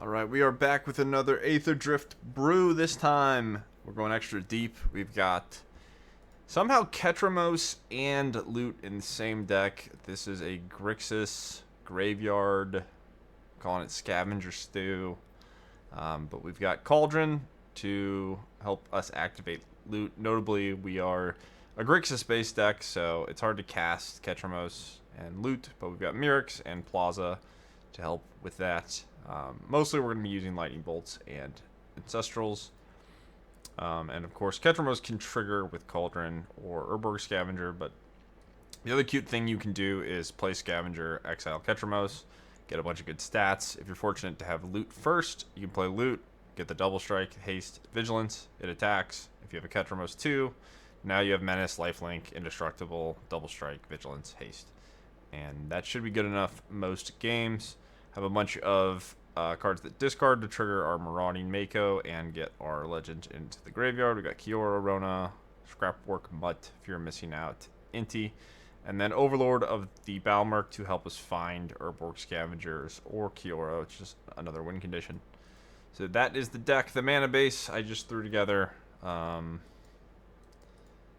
Alright, we are back with another Aether Drift brew. This time, we're going extra deep. We've got somehow Ketramose and loot in the same deck. This is a Grixis graveyard, calling it Scavenger Stew. But we've got Cauldron to help us activate loot. Notably, we are a Grixis-based deck, so it's hard to cast Ketramose and loot. But we've got Mirrex and Plaza to help with that. Mostly we're going to be using lightning bolts and ancestrals, and of course Ketramose can trigger with Cauldron or Urborg Scavenger. But the other cute thing you can do is play Scavenger, exile Ketramose, get a bunch of good stats. If you're fortunate to have loot first, you can play loot, get the double strike, haste, vigilance, it attacks. If you have a Ketramose 2, now you have menace, lifelink, indestructible, double strike, vigilance, haste, and that should be good enough most games. Have a bunch of cards that discard to trigger our Marauding Mako and get our legend into the graveyard. We got Kiora, Rona, Scrapwork Mutt if you're missing out, Inti, and then Overlord of the Balemurk to help us find Urborg Scavengers or Kiora, which is another win condition. So that is the deck. The mana base I just threw together.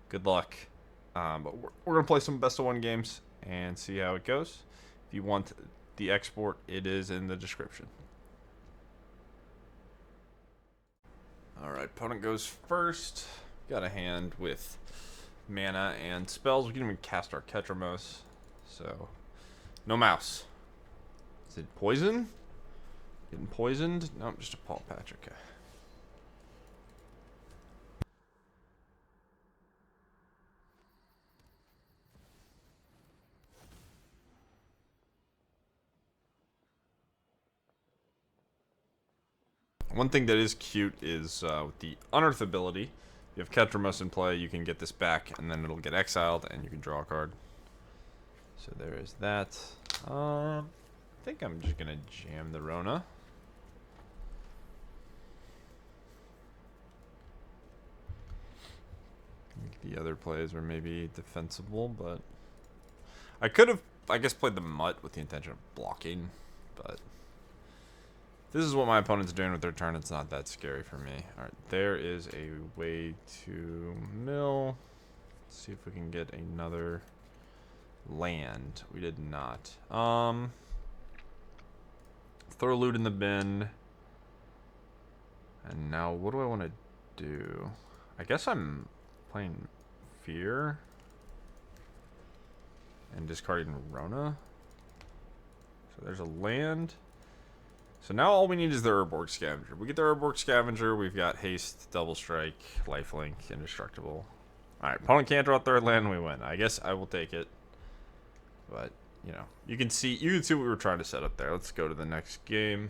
Good luck. But we're going to play some best of one games and see how it goes. If you want the export, it is in the description. Alright, opponent goes first. Got a hand with mana and spells. We can even cast our Ketramose. So, no mouse. Is it poison? Getting poisoned? Nope, just a paw patch. Okay. One thing that is cute is with the Unearth ability, if you have Ketramose in play, you can get this back, and then it'll get exiled, and you can draw a card. So there is that. I think I'm just going to jam the Rona. The other plays were maybe defensible, but I could have, I guess, played the Mutt with the intention of blocking, but this is what my opponent's doing with their turn. It's not that scary for me. Alright, there is a way to mill. Let's see if we can get another land. We did not. Throw loot in the bin. And now, what do I want to do? I guess I'm playing Fear. And discarding Rona. So there's a land. So now all we need is the Urborg Scavenger. We get the Urborg Scavenger, we've got haste, double strike, lifelink, indestructible. Alright, opponent can't draw third land, we win. I guess I will take it. But, you know, you can see what we were trying to set up there. Let's go to the next game.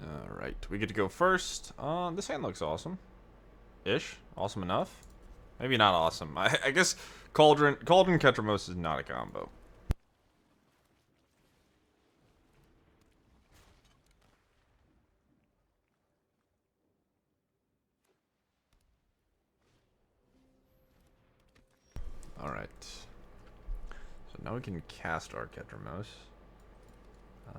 Alright, we get to go first. This hand looks awesome. Ish. Awesome enough. Maybe not awesome. I guess Cauldron Ketramose is not a combo. Alright. So now we can cast our Ketramose. I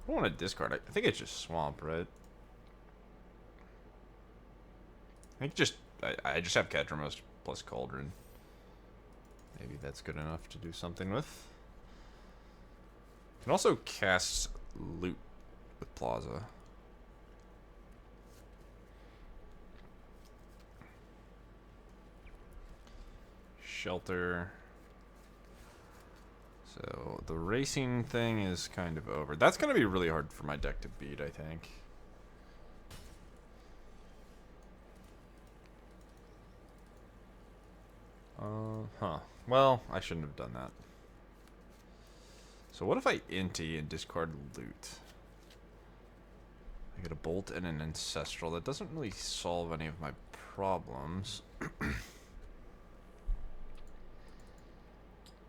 don't want to discard it. I think it's just Swamp, right? I think I just have Ketramose plus Cauldron. Maybe that's good enough to do something with. Can also cast loot with Plaza. Shelter. So the racing thing is kind of over. That's going to be really hard for my deck to beat, I think. Well, I shouldn't have done that. So what if I Inti and discard loot? I get a bolt and an ancestral. That doesn't really solve any of my problems.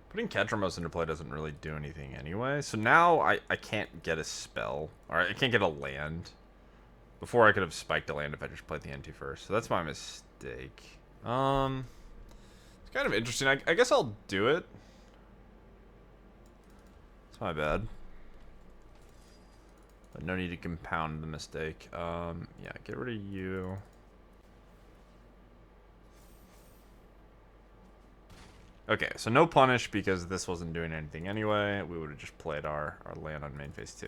Putting Ketramose into play doesn't really do anything anyway. So now I can't get a spell. Or I can't get a land. Before I could have spiked a land if I just played the Inti first. So that's my mistake. It's kind of interesting. I guess I'll do it. It's my bad. But no need to compound the mistake. Yeah, get rid of you. Okay, so no punish because this wasn't doing anything anyway. We would have just played our land on main phase 2.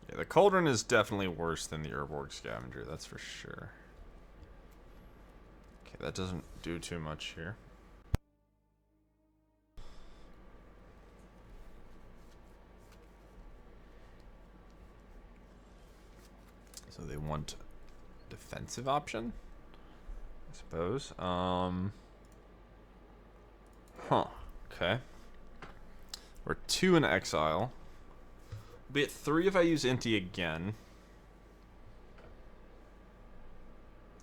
Yeah, the Cauldron is definitely worse than the Urborg Scavenger, that's for sure. Okay, that doesn't do too much here. So they want defensive option, I suppose. Okay. We're 2 in exile. We'll be at 3 if I use Inti again.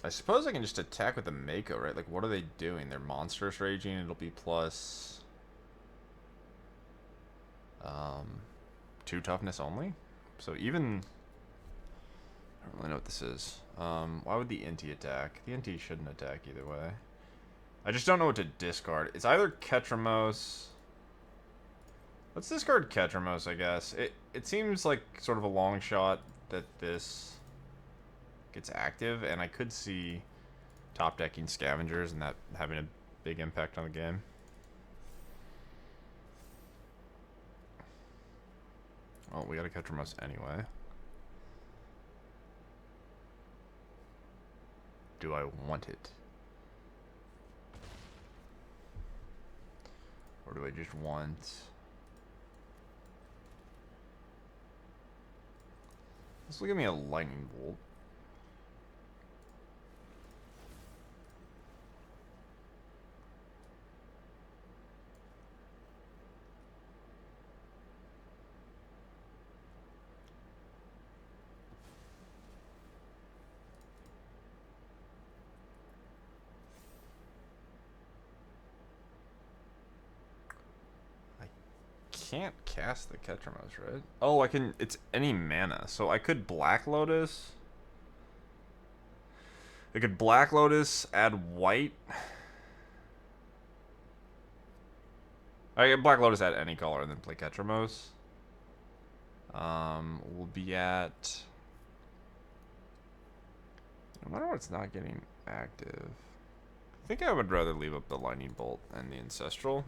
I suppose I can just attack with the Mako, right? Like, what are they doing? They're monstrous raging. It'll be plus 2 toughness only. So even... I don't really know what this is. Why would the Inti attack? The Inti shouldn't attack either way. I just don't know what to discard. It's either Ketramose. Let's discard Ketramose, I guess. It seems like sort of a long shot that this gets active, and I could see top decking Scavengers and that having a big impact on the game. Well, we got a Ketramose anyway. Do I want it? Or do I just want... Let's look at me a lightning bolt. Can't cast the Ketramose, right? Oh, I can. It's any mana, so I could Black Lotus. I could Black Lotus, add white. I get Black Lotus, add any color, and then play Ketramose. We'll be at. I wonder what's not getting active. I think I would rather leave up the Lightning Bolt and the Ancestral.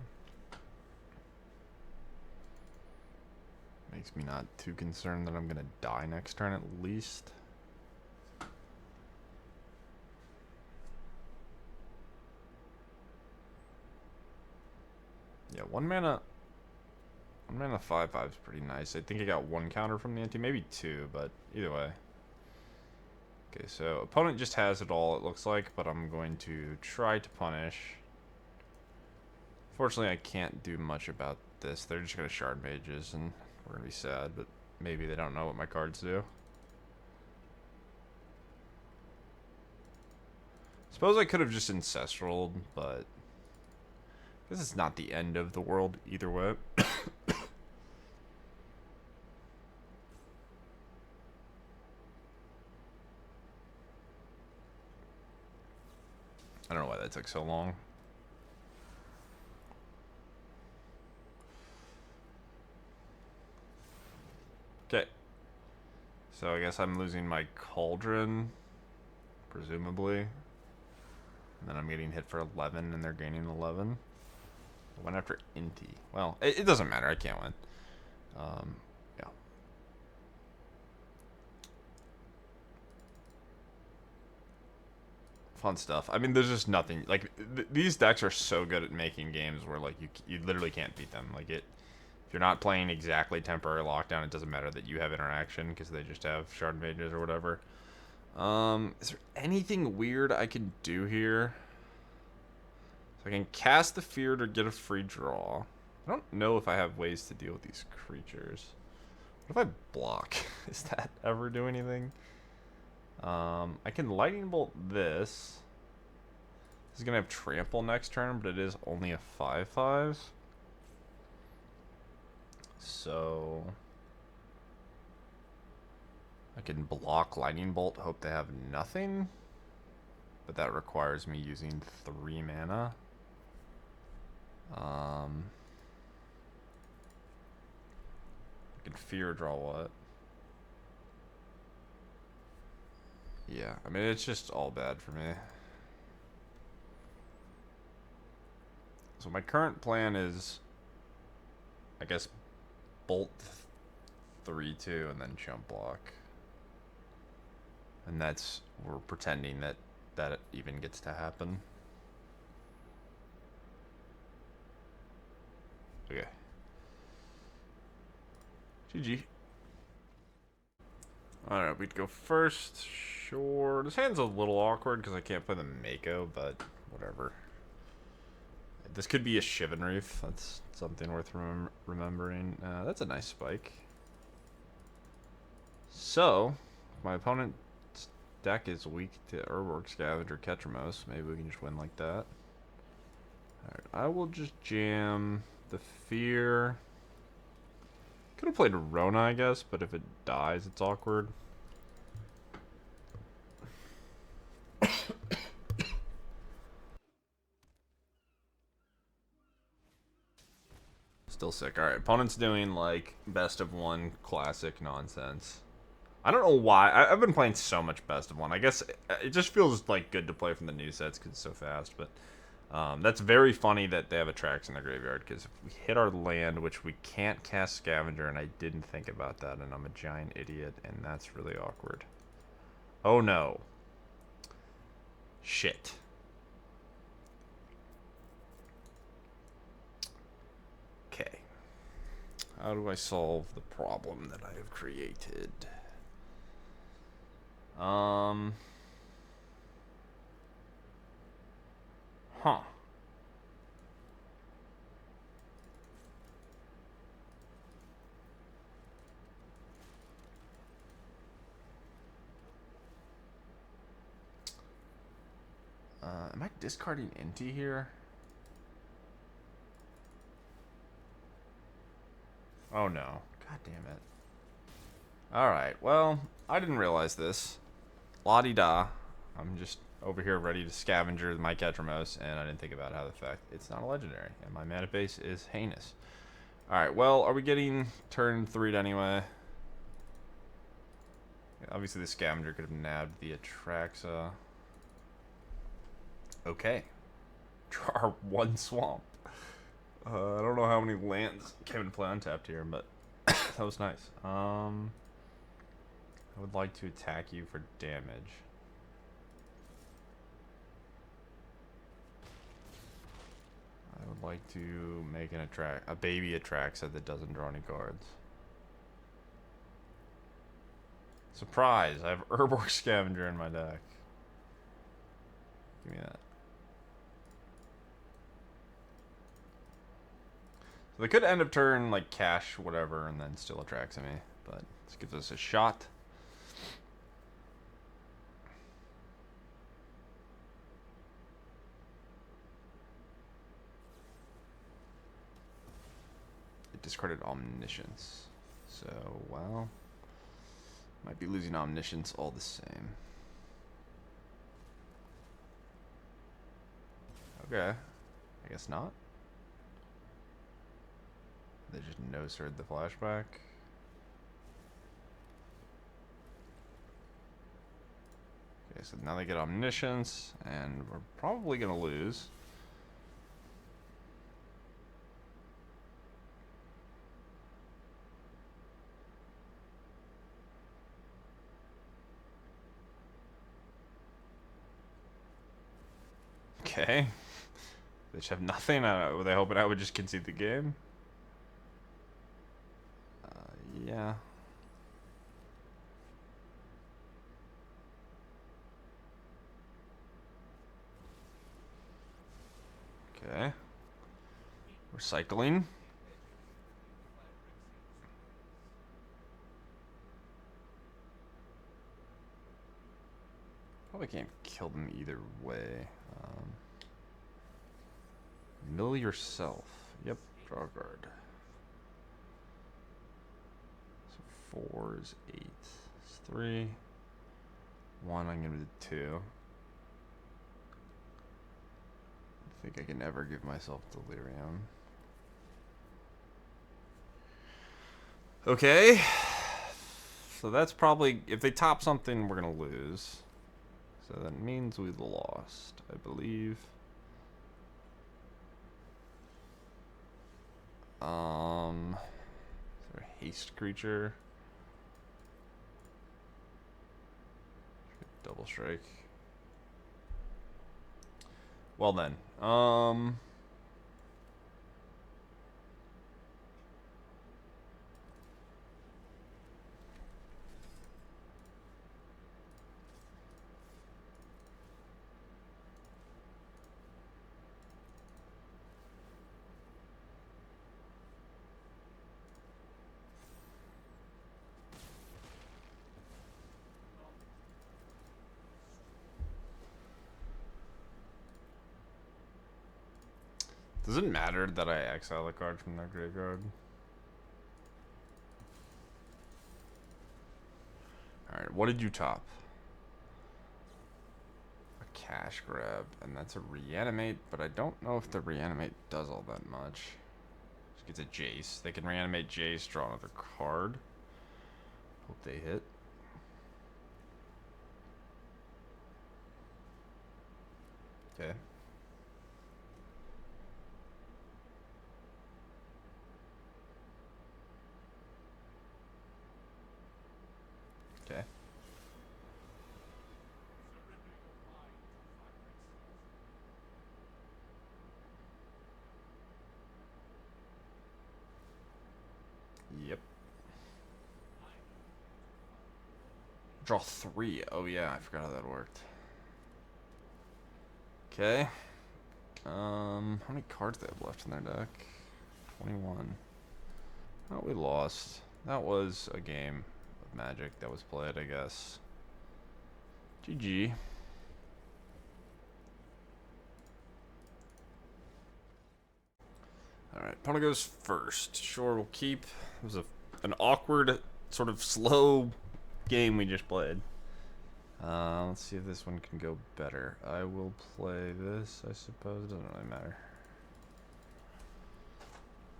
Makes me not too concerned that I'm gonna die next turn at least. Yeah, one mana 5/5 is pretty nice. I think I got 1 counter from the Inti, maybe 2, but either way. Okay, so opponent just has it all, it looks like, but I'm going to try to punish. Fortunately, I can't do much about this. They're just gonna Shard Mages, and we're gonna be sad, but maybe they don't know what my cards do. Suppose I could have just Ancestraled, but this is not the end of the world either way. I don't know why that took so long. Okay. So I guess I'm losing my Cauldron, presumably. And then I'm getting hit for 11 and they're gaining 11. I went after Inti. Well, it doesn't matter. I can't win. Yeah. Fun stuff. I mean, there's just nothing. Like, these decks are so good at making games where, like, you literally can't beat them. Like, if you're not playing exactly Temporary Lockdown, it doesn't matter that you have interaction because they just have Shard Mages or whatever. Is there anything weird I can do here? So I can cast the Fear to get a free draw. I don't know if I have ways to deal with these creatures. What if I block? Does that ever do anything? I can Lightning Bolt this. This is going to have Trample next turn, but it is only a 5/5. So I can block Lightning Bolt, hope they have nothing. But that requires me using 3 mana. I can fear draw what? Yeah, I mean, it's just all bad for me. So my current plan is, I guess, Bolt 3/2 and then jump block. And that's, we're pretending that it even gets to happen. Okay. GG. Alright, we'd go first. Sure. This hand's a little awkward because I can't play the Mako, but whatever. This could be a Shivan Reef. That's something worth remembering. That's a nice spike. So, my opponent's deck is weak to Urborg Scavengers, Ketramose. Maybe we can just win like that. Alright, I will just jam the Fear. Could have played Rona, I guess, but if it dies, it's awkward. Still sick. Alright, opponent's doing, like, best of 1 classic nonsense. I don't know why. I've been playing so much best of 1. I guess it just feels, like, good to play from the new sets because it's so fast, but... that's very funny that they have Attracts in their graveyard, because if we hit our land, which we can't cast Scavenger, and I didn't think about that, and I'm a giant idiot, and that's really awkward. Oh no. Shit. Okay. How do I solve the problem that I have created? Huh. Am I discarding Inti here? Oh no. God damn it. Alright, well, I didn't realize this. La-di-da. I'm just over here ready to scavenger my Ketramose, and I didn't think about how the fact it's not a legendary, and my mana base is heinous. Alright, well, are we getting turn 3'd anyway? Obviously the scavenger could have nabbed the Atraxa. Okay. Draw 1 swamp. I don't know how many lands came into play untapped here, but that was nice. I would like to attack you for damage. I would like to make a baby Atraxa that doesn't draw any cards. Surprise! I have Urborg Scavenger in my deck. Give me that. So they could end up turn like cash whatever and then still Atraxa me, but this gives us a shot. It discarded Omniscience. So, well, might be losing Omniscience all the same. Okay, I guess not. They just no-sirred the flashback. Okay, so now they get Omniscience, and we're probably gonna lose. Okay. They just have nothing. Were they hoping I would just concede the game? Yeah. Okay. Recycling. Probably can't kill them either way. Mill yourself. Yep, draw a card. So 4 is 8. It's 3. 1, I'm gonna do 2. I think I can never give myself delirium. Okay. So that's probably, if they top something, we're gonna lose. So that means we lost, I believe. Is there a haste creature? Double strike. Well then, does it matter that I exile a card from their graveyard? Alright, what did you top? A cash grab, and that's a reanimate, but I don't know if the reanimate does all that much. Just gets a Jace. They can reanimate Jace, draw another card. Hope they hit. Okay. Okay. Yep. Draw 3. Oh yeah, I forgot how that worked. Okay. How many cards do they have left in their deck? 21. Oh, we lost. That was a game of Magic that was played, I guess. GG. Alright, opponent goes first. Sure, we'll keep. It was an awkward, sort of slow game we just played. Let's see if this one can go better. I will play this, I suppose. It doesn't really matter.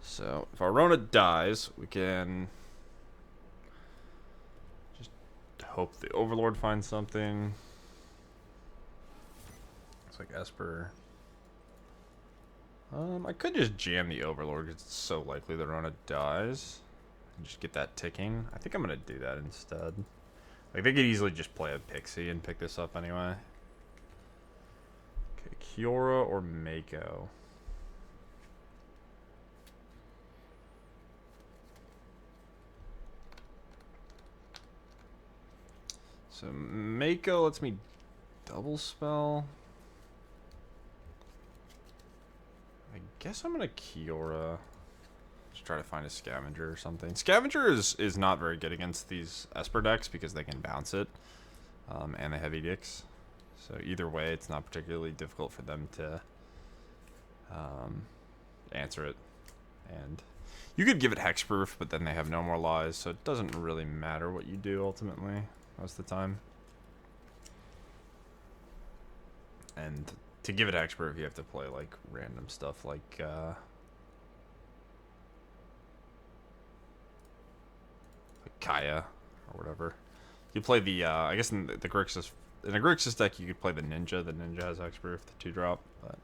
So, if our Rona dies, we can just hope the Overlord finds something. It's like Esper. I could just jam the Overlord because it's so likely the Rona dies. And just get that ticking. I think I'm going to do that instead. Like, they could easily just play a Pixie and pick this up anyway. Okay, Kiora or Mako? So, Mako lets me double spell. I guess I'm gonna Kiora. Just try to find a Scavenger or something. Scavenger is not very good against these Esper decks because they can bounce it. And they have edicts. So either way, it's not particularly difficult for them to answer it. And you could give it hexproof, but then they have no more lies, so it doesn't really matter what you do ultimately most of the time. And to give it hexproof, you have to play like random stuff like Kaya or whatever. You play the I guess in the Grixis, in a Grixis deck you could play the Ninja. The Ninja has hexproof, the 2-drop. But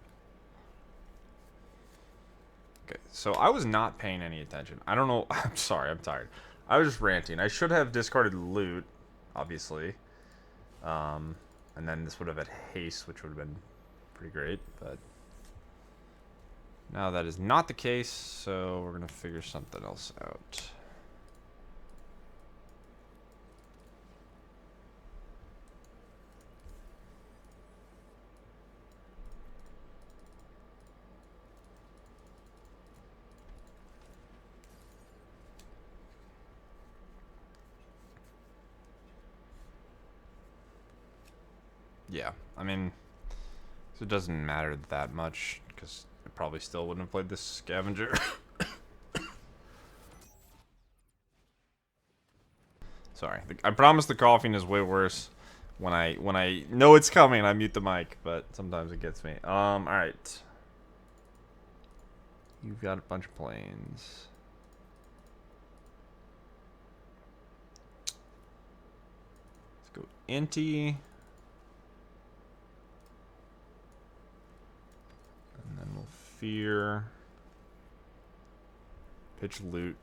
okay, so I was not paying any attention. I don't know. I'm sorry. I'm tired. I was just ranting. I should have discarded loot, obviously. And then this would have had haste, which would have been pretty great, but now that is not the case, so we're gonna figure something else out. Yeah, I mean, so it doesn't matter that much because I probably still wouldn't have played this Scavenger. So Sorry. I promise the coughing is way worse when I know it's coming. I mute the mic, but sometimes it gets me. All right. You've got a bunch of planes. Let's go Inti. And then we'll fear. Pitch loot.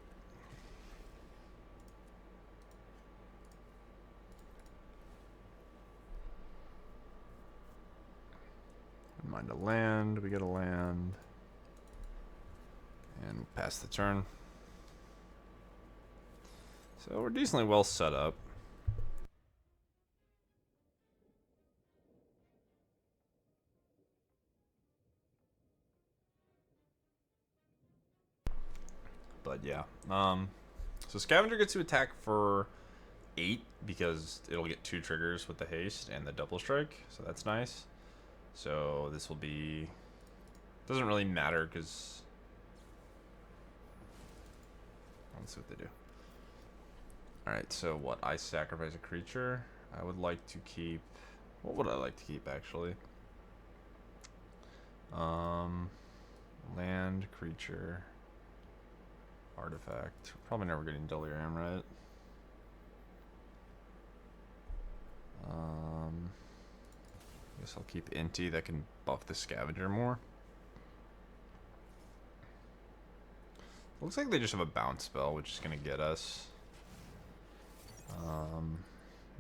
Mind a land. We get a land. And we'll pass the turn. So we're decently well set up. But yeah. So Scavenger gets to attack for 8 because it'll get 2 triggers with the haste and the double strike. So that's nice. So this will be... Doesn't really matter because... Let's see what they do. Alright, so what? I sacrifice a creature. I would like to keep... What would I like to keep, actually? Land, creature, artifact. Probably never getting Delirium, right? Guess I'll keep Inti. That can buff the Scavenger more. Looks like they just have a bounce spell, which is going to get us.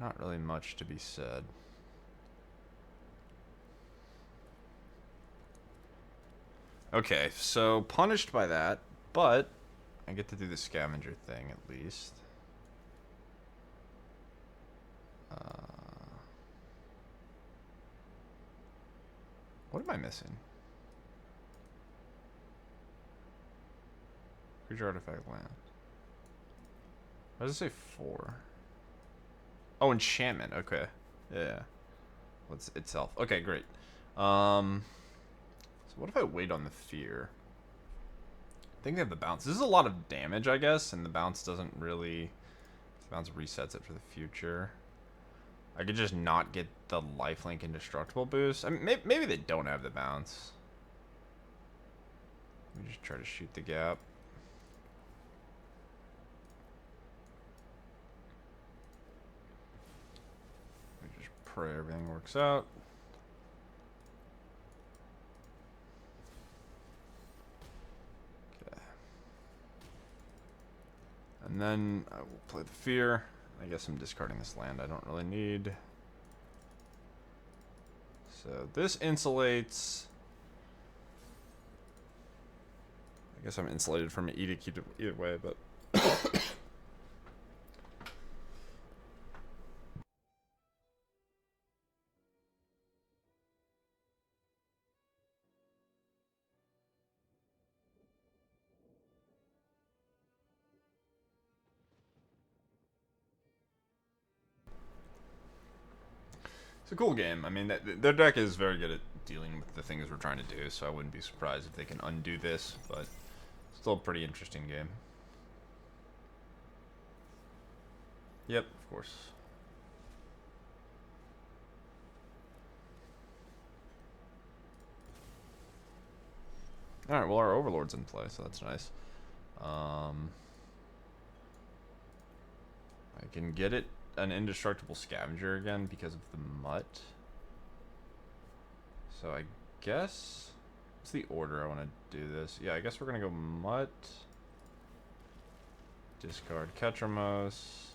Not really much to be said. Okay, so punished by that, but I get to do the Scavenger thing at least. What am I missing? Creature, artifact, land. Why does it say 4? Oh, enchantment. Okay. Yeah. What's itself? Okay, great. So what if I wait on the fear? I think they have the bounce. This is a lot of damage, I guess, and the bounce doesn't really... The bounce resets it for the future. I could just not get the lifelink indestructible boost. I mean, maybe they don't have the bounce. Let me just try to shoot the gap. Let me just pray everything works out. Okay. And then I will play the fear. I guess I'm discarding this land I don't really need. So this insulates... I guess I'm insulated from an edict either way, but... It's a cool game. I mean, their deck is very good at dealing with the things we're trying to do, so I wouldn't be surprised if they can undo this, but still a pretty interesting game. Yep, of course. Alright, well our Overlord's in play, so that's nice. I can get it an indestructible Scavenger again because of the Mutt. So I guess... What's the order I want to do this? Yeah, I guess we're going to go Mutt. Discard Ketramose.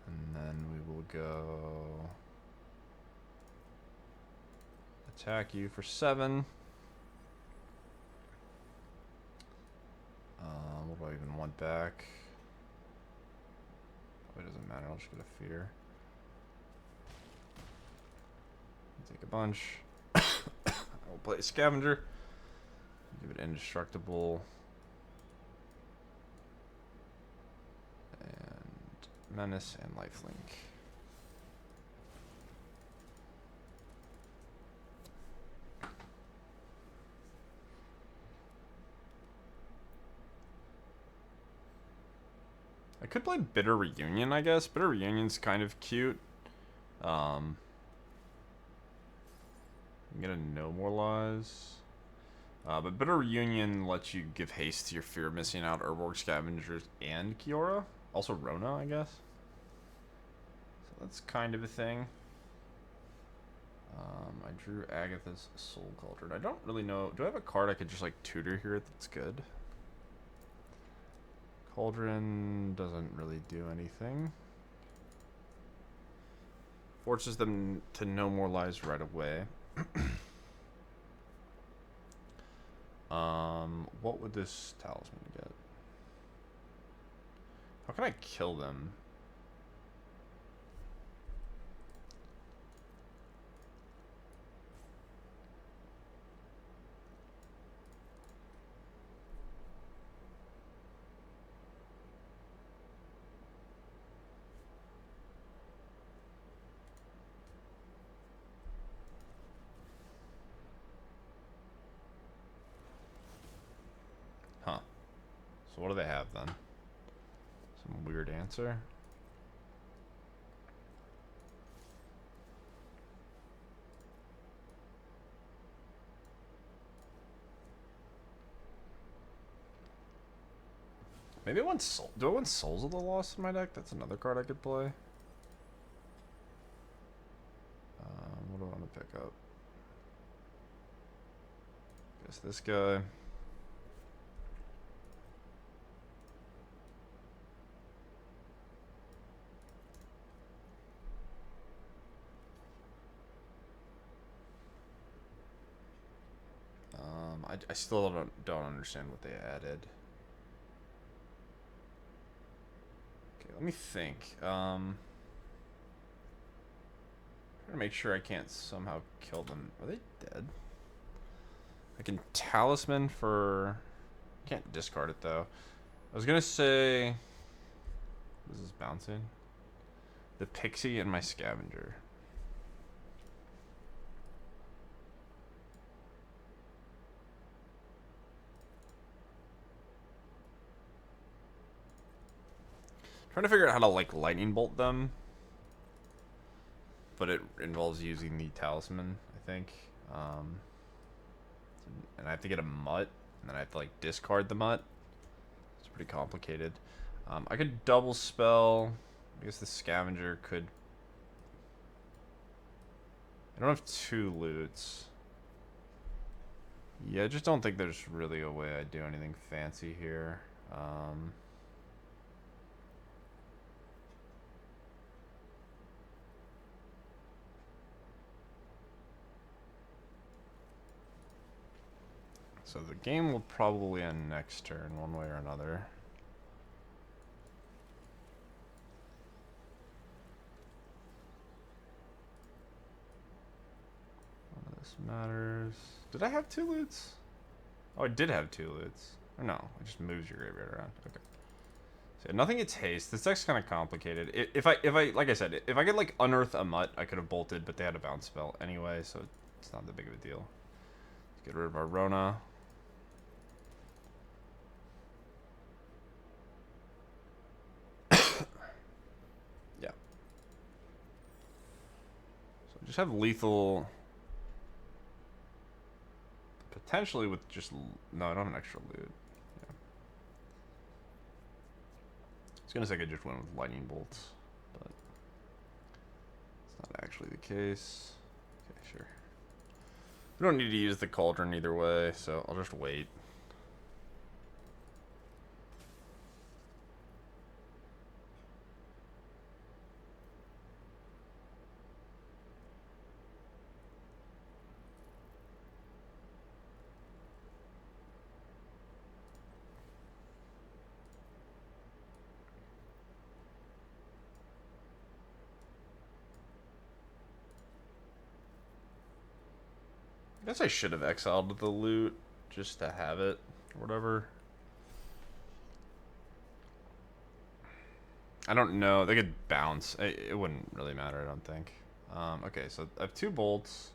And then we will go... Attack you for 7. What do I even want back? Probably doesn't matter, I'll just get a fear. Take a bunch. I will play a Scavenger. Give it indestructible. And Menace and Lifelink. I could play Bitter Reunion, I guess. Bitter Reunion's kind of cute. I'm gonna No More Lies. But Bitter Reunion lets you give haste to your fear of missing out Urborg Scavengers and Kiora. Also Rona, I guess. So that's kind of a thing. I drew Agatha's Soul Cauldron. I don't really know. Do I have a card I could just like tutor here that's good? Cauldron doesn't really do anything. Forces them to No More Lies right away. What would this talisman get? How can I kill them? Huh. So what do they have then? Some weird answer. Maybe I want Soul. Do I want Souls of the Lost in my deck? That's another card I could play. What do I want to pick up? Guess this guy. I still don't understand what they added. Okay, let me think. Trying to make sure I can't somehow kill them. Are they dead? I can talisman for... Can't discard it though. I was gonna say... This is bouncing. The Pixie and my Scavenger. Trying to figure out how to like lightning bolt them, but it involves using the talisman, I think. And I have to get a mutt, and then I have to like discard the mutt. It's pretty complicated. I could double spell. I guess the Scavenger could. I don't have 2 loots. Yeah, I just don't think there's really a way I'd do anything fancy here. So the game will probably end next turn, one way or another. None of this matters. Did I have 2 loots? Oh, I did have 2 loots. Or no, it just moves your graveyard around. Okay. So nothing gets haste. This deck's kind of complicated. If I like I said, if I could like unearth a mutt, I could have bolted, but they had a bounce spell anyway, so it's not that big of a deal. Let's get rid of our Rona. Yeah. So just have lethal. Potentially with just... No, I don't have an extra loot. Yeah. I was going to say I could just win with lightning bolts, but it's not actually the case. Okay, sure. We don't need to use the Cauldron either way, so I'll just wait. I guess I should have exiled the loot just to have it or whatever. I don't know. They could bounce. It wouldn't really matter, I don't think. Okay, so I have 2 bolts.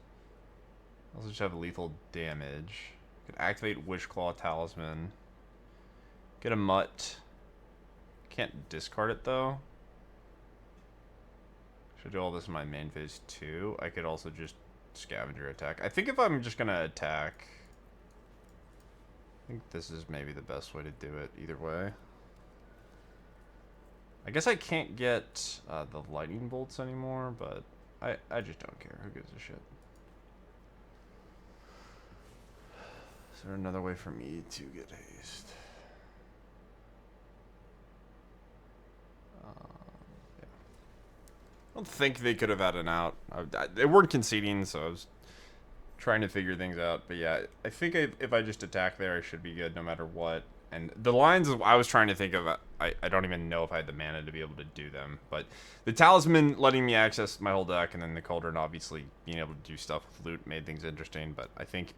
I also just have lethal damage. Could activate Witchclaw Talisman. Get a mutt. Can't discard it though. Should I do all this in my main phase too? I could also just scavenger attack. I think if I'm just gonna attack, I think this is maybe the best way to do it either way. I guess I can't get the lightning bolts anymore, but I just don't care. Who gives a shit? Is there another way for me to get haste? Yeah. I don't think they could have had an out. They weren't conceding, so I was trying to figure things out. But yeah, I think if I just attack there, I should be good no matter what. And the lines I was trying to think of, I don't even know if I had the mana to be able to do them. But the Talisman letting me access my whole deck, and then the Cauldron obviously being able to do stuff with loot made things interesting. But I think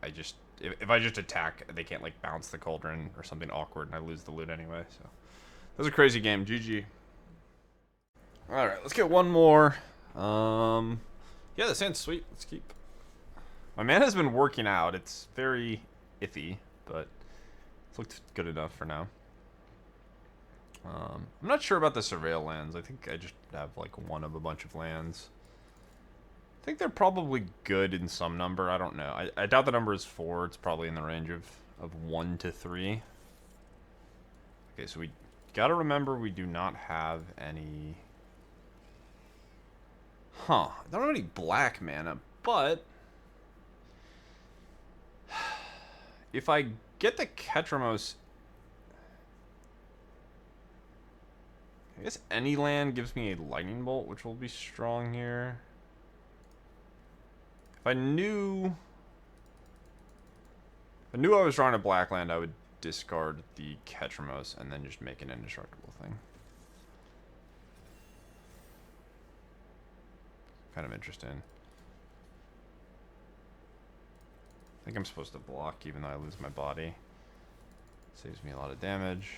if I just attack, they can't like bounce the Cauldron or something awkward, and I lose the loot anyway. So that was a crazy game. GG. All right, let's get one more. Yeah, this hand's sweet. Let's keep. My mana's been working out. It's very iffy, but it's looked good enough for now. I'm not sure about the Surveil lands. I think I just have like one of a bunch of lands. I think they're probably good in some number. I don't know. I doubt the number is 4. It's probably in the range of 1 to 3. Okay, so we gotta remember we do not have any... Huh. I don't have any black mana, but... if I get the Ketramose... I guess any land gives me a lightning bolt, which will be strong here. If I knew I was drawing a black land, I would discard the Ketramose and then just make an indestructible thing. Kind of interesting. I think I'm supposed to block even though I lose my body. Saves me a lot of damage.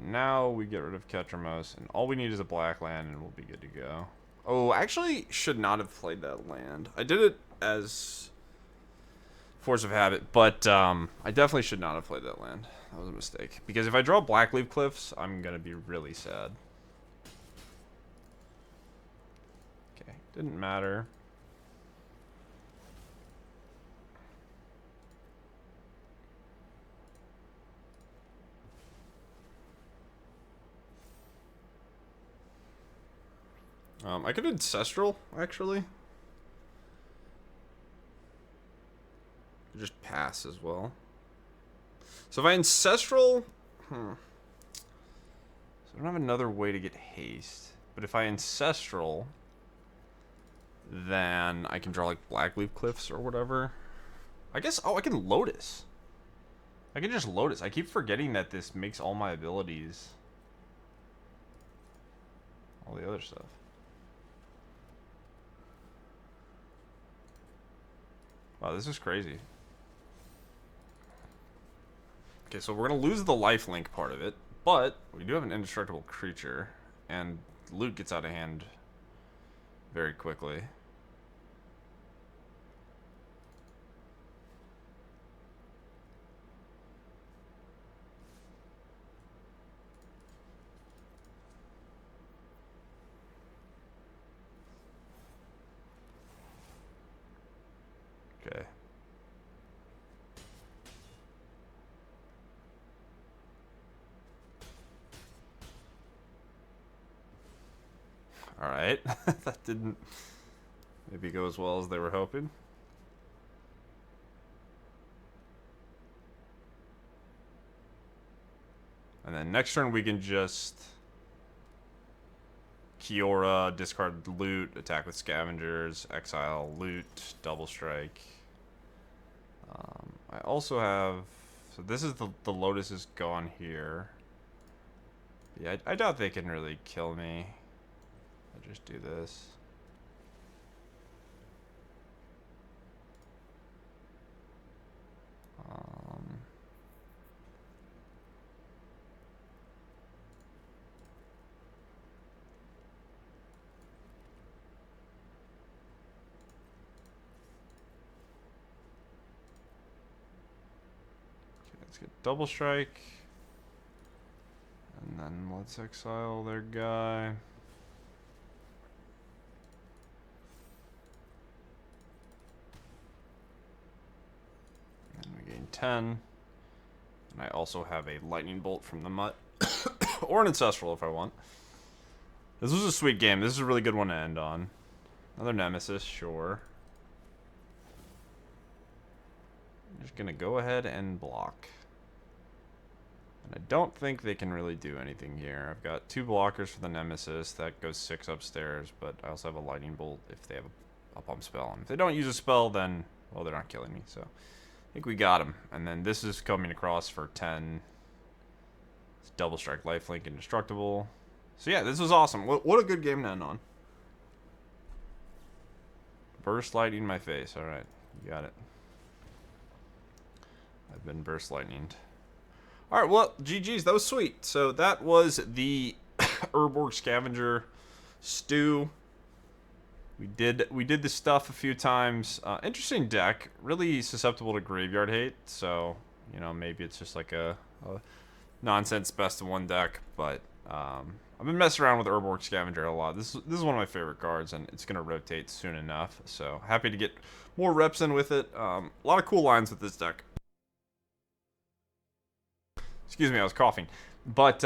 Now we get rid of Ketramose, and all we need is a black land, and we'll be good to go. Oh, actually, should not have played that land. I did it as force of habit, but I definitely should not have played that land. That was a mistake. Because if I draw Blackcleave Cliffs, I'm going to be really sad. Okay, didn't matter. I could Ancestral, actually. Just pass as well. So if I Ancestral... So I don't have another way to get haste. But if I Ancestral, then I can draw like Blackcleave Cliffs or whatever. I guess... Oh, I can Lotus. I can just Lotus. I keep forgetting that this makes all my abilities. All the other stuff. Wow, this is crazy. Okay, so we're going to lose the lifelink part of it, but we do have an indestructible creature, and loot gets out of hand very quickly. Okay. All right. That didn't maybe go as well as they were hoping. And then next turn we can just Kiora, discard loot, attack with scavengers, exile loot, double strike. I also have, so this is the Lotus is gone here. Yeah, I doubt they can really kill me. I'll just do this. Let's get double strike. And then let's exile their guy. And we gain 10. And I also have a lightning bolt from the Mutt. Or an ancestral if I want. This was a sweet game. This is a really good one to end on. Another nemesis, sure. I'm just gonna go ahead and block. And I don't think they can really do anything here. I've got 2 blockers for the nemesis. That goes 6 upstairs, but I also have a lightning bolt if they have a pump spell. And if they don't use a spell, then, well, they're not killing me. So I think we got him. And then this is coming across for 10. It's double strike, lifelink, indestructible. So yeah, this was awesome. What a good game to end on. Burst lightning in my face. All right, you got it. I've been burst lightninged. All right, well, GG's. That was sweet. So that was the Urborg Scavenger stew. We did this stuff a few times. Interesting deck. Really susceptible to graveyard hate. So, you know, maybe it's just like a nonsense best of 1 deck. But I've been messing around with Urborg Scavenger a lot. This is one of my favorite cards, and it's going to rotate soon enough. So happy to get more reps in with it. A lot of cool lines with this deck. Excuse me, I was coughing. But,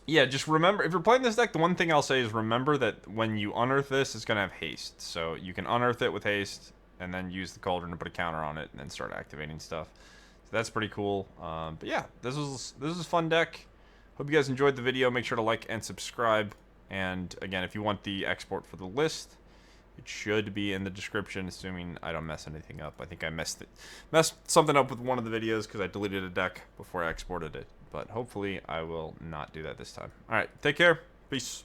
yeah, just remember, if you're playing this deck, the one thing I'll say is remember that when you unearth this, it's going to have haste. So you can unearth it with haste, and then use the Cauldron to put a counter on it, and then start activating stuff. So that's pretty cool. But yeah, this was a fun deck. Hope you guys enjoyed the video. Make sure to like and subscribe. And, again, if you want the export for the list, it should be in the description, assuming I don't mess anything up. I think I messed something up with one of the videos because I deleted a deck before I exported it. But hopefully I will not do that this time. All right, take care. Peace.